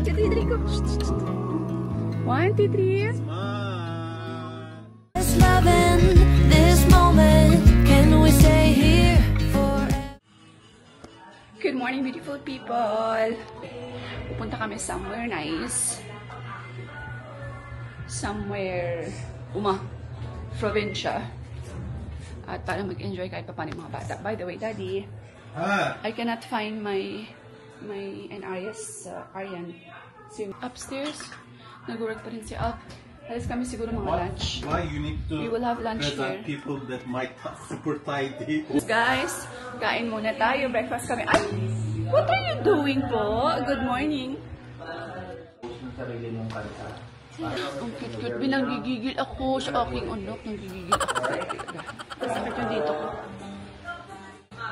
1, 2, 3, go. 1, 2, 3. This loving, this moment, can we stay here forever? Good morning, beautiful people. Pupunta kami somewhere nice. Somewhere, probinsya. At para mag-enjoy kahit pa paano yung mga bata. By the way, Daddy, I cannot find my Aryan. So, upstairs, nag-work pa rin si Alp. Alis kami siguro mga lunch. Why you need to We will have lunch here. people that might super tidy? Guys, kain muna tayo. Breakfast kami. Ay, what are you doing po? Good morning. Ang cute-cute. Binanggigigil ako sa aking anak. Nanggigigil ako. Sakit yung dito ko.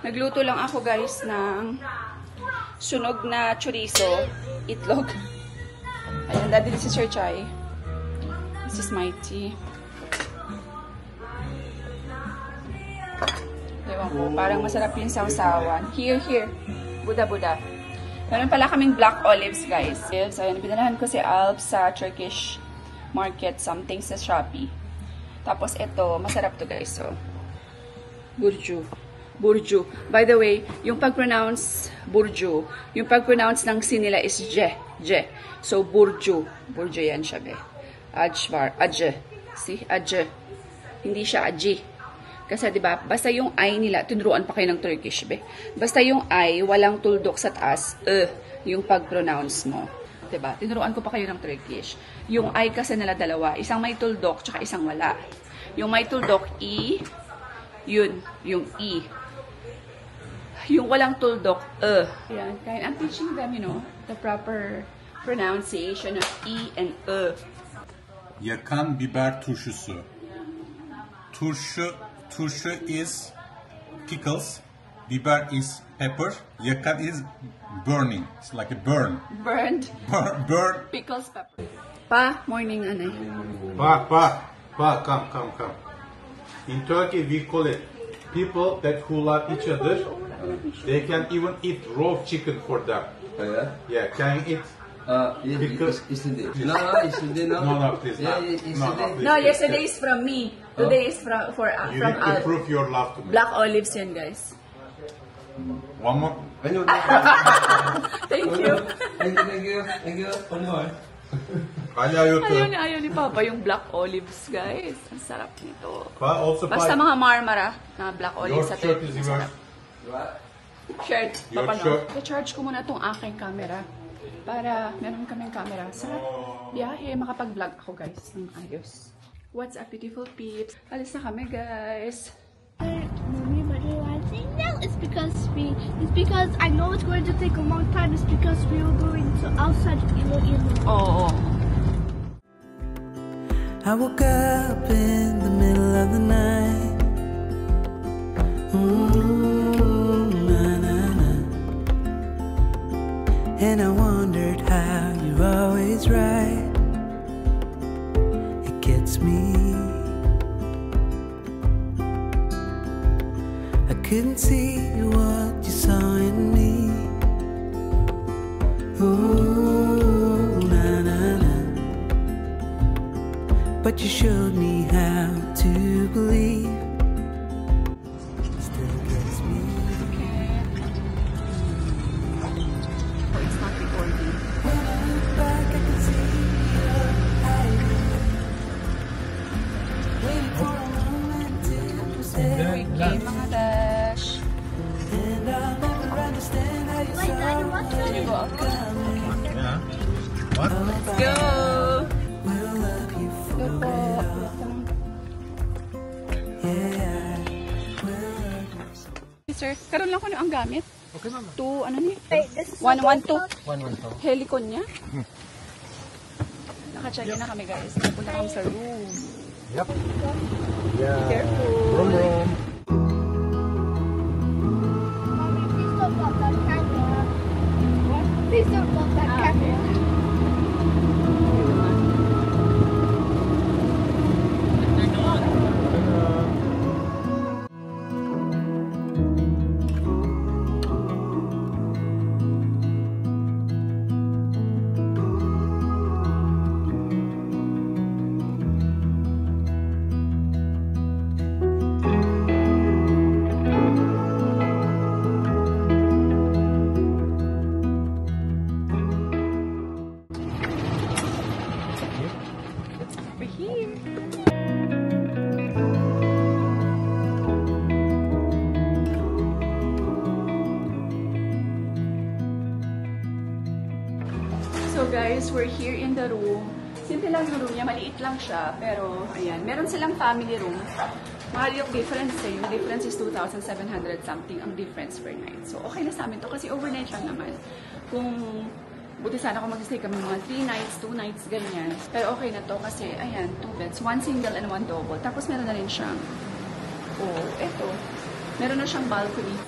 Nagluto lang ako guys ng sunog na chorizo, itlog. Ayan, Daddy, this is Sir Chai. This is Mighty. Ewan ko, parang masarap yung sawsawan. Here. Buda. Meron pala kaming black olives, guys. So, ayan, pinalahan ko si Alp sa Turkish market, something sa Shopee. Tapos ito, masarap to guys. So, Burju. By the way, yung pag-pronounce Burju, yung pag-pronounce ng sin nila is je. So, Burju yan siya, be. Ajje. See? Ajje. Hindi siya aji. Kasi, di ba, basta yung I nila, tinuruan pa kayo ng Turkish, be. Basta yung I, walang tuldok sa taas, yung pag-pronounce mo. Di ba? Tinuruan ko pa kayo ng Turkish. Yung I kasi nila dalawa, isang may tuldok, tsaka isang wala. Yung may tuldok, I, yun, yung I. Yung walang tuldok, Ayan, kaya I'm teaching them, the proper pronunciation of E and Yakan biber turşusu. Turşu is pickles. Biber is pepper. Yakan is burning. It's like a burn. Burned. Burn. Pickles pepper. Pa, morning, anay. Come. In Turkey, we call it people who love each other. They can even eat raw chicken for them. Oh, yeah? Yeah, can you eat? Because Yesterday. No, yesterday, no. No, please. Yeah, yesterday. No, yesterday is from me. Today is from You from need to Al. prove your love to me. Black olives yan, guys. One more. Thank you. Thank you. One more. Ayaw ni Papa yung black olives, guys. Ang sarap nito. Also Basta mga marmara na black olives sa shirt tayo. is yours. Shirt. Your Papa, shirt. I-charge ko muna tong aking camera. Para meron kaming camera. Sarap. Biyahe, makapag-vlog ako, guys. Ng ayos. What's up, beautiful peeps? Alis na kami, guys. Mommy, but why I'm saying no? It's because I know it's going to take a long time. It's because we were going to outside Iloilo. Oo. I woke up in the middle of the night. And I wondered how you're always right. It gets me. I couldn't see what you saw in me. Ooh, na. But you showed me how to believe. Still gets me. It's not recording. When I look back, I can see your hiding. Waiting for a moment to say. Okay, mga dash. And I'll never understand how you Wait, saw Daddy, what's Can you your go out? Yeah. What? Let's go! We'll love you Go po. yeah. We'll love you. Sir, karoon lang ko ang gamit. Okay, mama. 2, ano ni? Wait, this is 112. 112. Helicon niya. Naka-check in na kami, guys. Punta kami sa room. Yep. Yeah. Careful. Room. Mommy, please don't block that camera. What? Please don't block that camera. So guys, we're here in the room. Simple lang yung room niya, maliit lang siya. Pero, ayan, meron silang family room. Mahal yung difference eh. Yung difference is 2,700 something ang difference per night. So, okay na sa amin to kasi overnight lang naman. Kung buti sana kung mag-stay kami mga 3 nights, 2 nights, ganyan. Pero okay na to kasi, ayan, 2 beds. 1 single and 1 double. Tapos meron na rin siyang, eto. Meron na siyang balcony.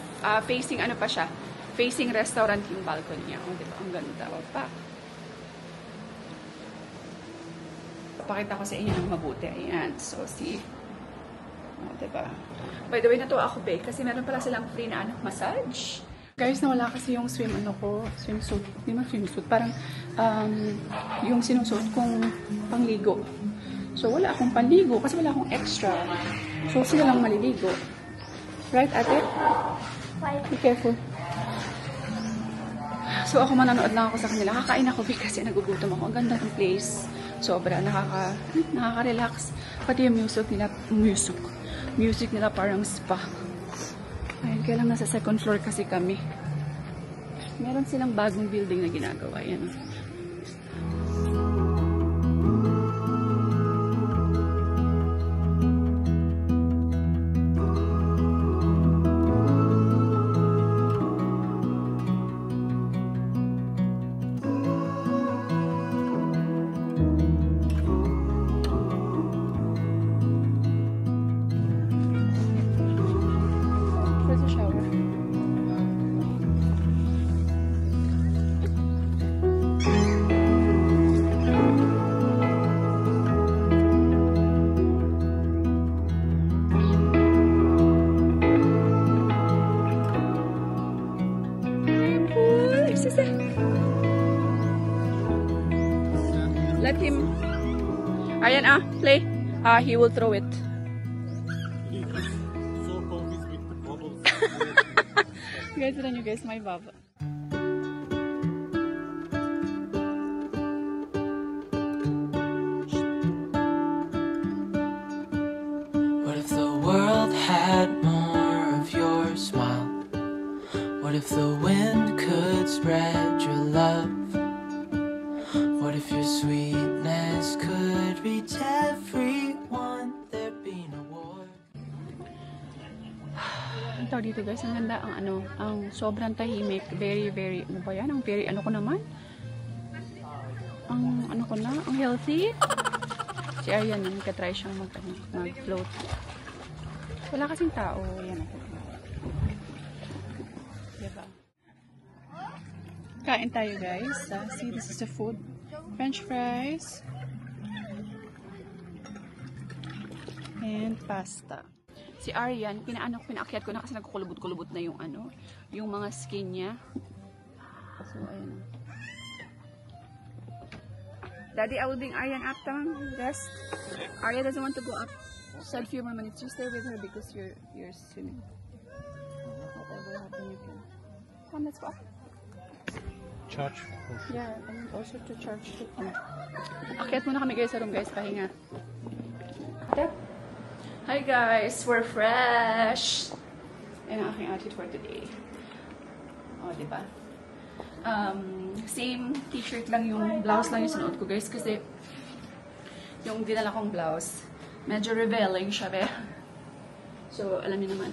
Facing ano pa siya? Facing restaurant yung balcony niya. Diba? Ang ganda. Pakita ko sa inyo ng mabuti. Ayan. So, see? Diba? By the way, natuwa ako, babe. Kasi meron pala silang free na massage. Guys, nawala kasi yung swimsuit. Hindi man swimsuit. Parang, yung sinusuot kong pangligo. So, wala akong panligo kasi wala akong extra. So, sila lang maliligo. Right, ate? Be careful. So, ako manonood lang ako sa kanila. Kakain ako kasi nagugutom ako. Ang ganda ng place. Sobra. Nakaka-relax. Pati yung music nila parang spa. Ayun, kaya lang nasa second floor kasi kami. Meron silang bagong building na ginagawa. Yan. Let him. Ayan play. He will throw it. So confused with the bubbles. Guys, tignan nyo guys, may baba. What if the world had more of your smile? What if the wind could spread your love? What if your sweetness could reach everyone? There'd be no war. Ang tawag dito guys, ang ganda ang sobrang tahimik. Very, very, ano ba yan? Ang very, ano ko naman? Ang healthy. Si Aryan, nagka-try siyang mag-float. Wala kasing tao. Yan ako. Diba? Kain tayo guys. See, this is the food. French fries. And pasta. Si Aryan, pinaakyat ko na kasi nagkukulubot-kulubot na yung yung mga skin niya. So, ayun. Daddy, I will bring Aryan up down. Rest. Aryan doesn't want to go up. Said few more minutes. You stay with her because you're swimming. Whatever happens, you can. Come, let's go up. Charge. Yeah, and also to charge to akyat muna kami guys sa room guys, pahinga. Hi guys, we're fresh! Yan ang aking outfit for today. Diba? Same t-shirt lang yung blouse lang yung sinuot ko guys kasi yung dinala kong blouse medyo revealing siya So, alam niyo naman,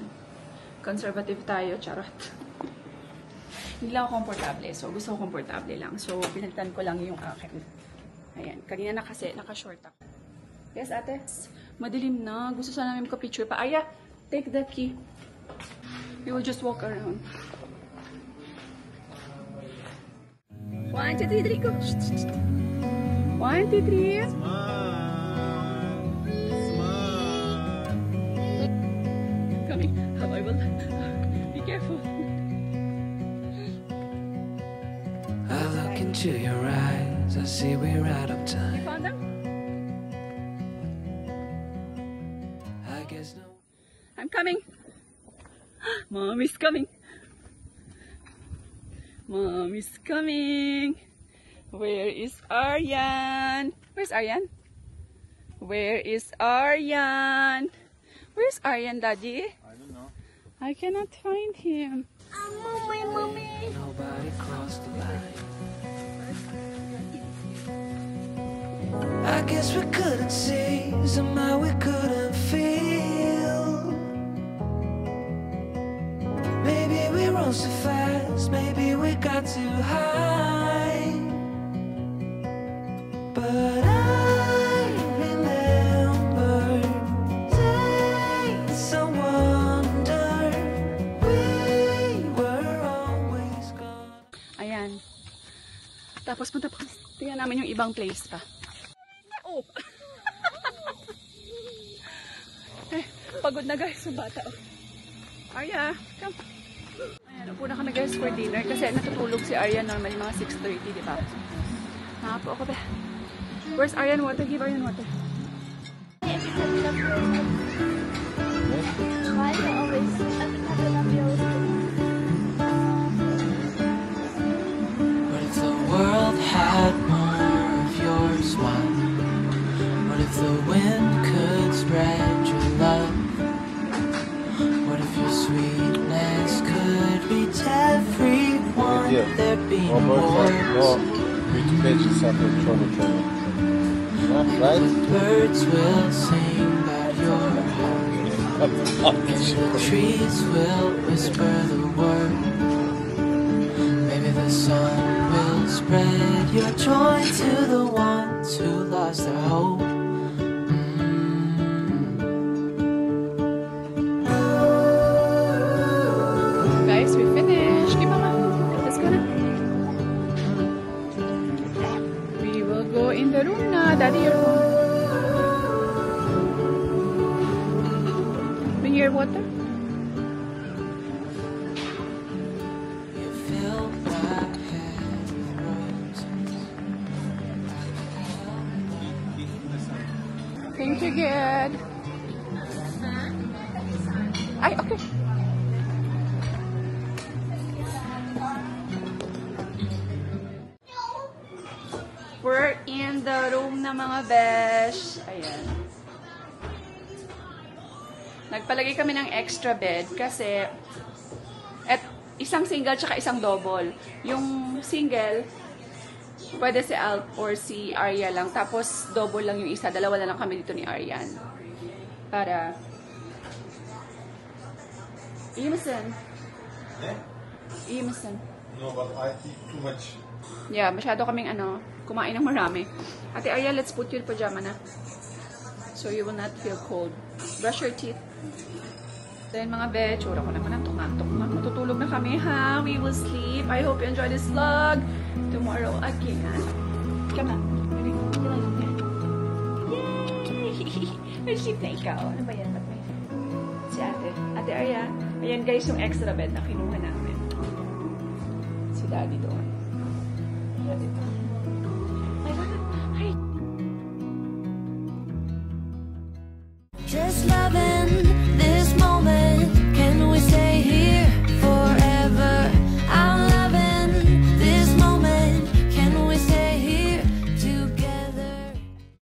conservative tayo, charot. Hindi lang ako komportable. So, gusto ko komportable lang. So, pinagtan ko lang yung akin. Ayan. Kanina na kasi, naka-short ako. Yes, ate? Madilim na. Gusto sana namin ka-picture pa. Aya, take the key. We will just walk around. 1, 2, 3, 3, go. 1, 2, 3. Coming. How I will. Be careful. I look into your eyes, I see we're out of time. You found them? I guess no. I'm coming. Mommy's coming. Mommy's coming. Where is Aryan? Where's Aryan? Where is Aryan? Where's Aryan, Daddy? I don't know. I cannot find him. Nobody crossed the line. guess we couldn't see, somehow we couldn't feel. Maybe we rose too fast, maybe we got too high. But I remember days I wonder we were always gone. Ayan. Tapos punta pa. Tingnan namin yung ibang place pa. Oh! Eh, pagod na guys yung bata. Oh. Arya, come. Ayan, upo na kami guys for dinner kasi natutulog si Arya normally mga 6:30, di ba? Nakapo ako ba? Where's Aryan water? Give Aryan water. Why do I always What if the world had more of your smile? What if the wind could spread your love? What if your sweetness could reach everyone? There'd be no wars. Which page is up in trouble? The birds will sing about your heart. The trees will whisper the word. Maybe the sun will spread your joy to the ones who lost their hope. Guys, we finished. Give mama. Let's go na. We will go in the room na. Daddy, your phone. Bring your water. You fill my head with roses. Thank you, Ged. Ay, okay. We're in the room na mga besh. Ayan. Nagpalagay kami ng extra bed kasi isang single tsaka isang double. Yung single, pwede si Alp or si Arya lang. Tapos double lang yung isa. Dalawa na lang kami dito ni Aryan. Para Imeson. Imeson. No, but I eat too much. Yeah, masyado kaming kumain ng marami. Ate Arya, let's put your pajama na. So you will not feel cold. Brush your teeth. Then mga be, tsura ko naman ang tukmak-tukmak. Matutulog na kami ha. We will sleep. I hope you enjoy this vlog. Tomorrow again. Come on. Yay! May sleep na ikaw. Ano ba yan? Si ate. Ate Arya. Ayan guys yung extra bed na kinuha namin. Si daddy doon. Daddy doon. Just loving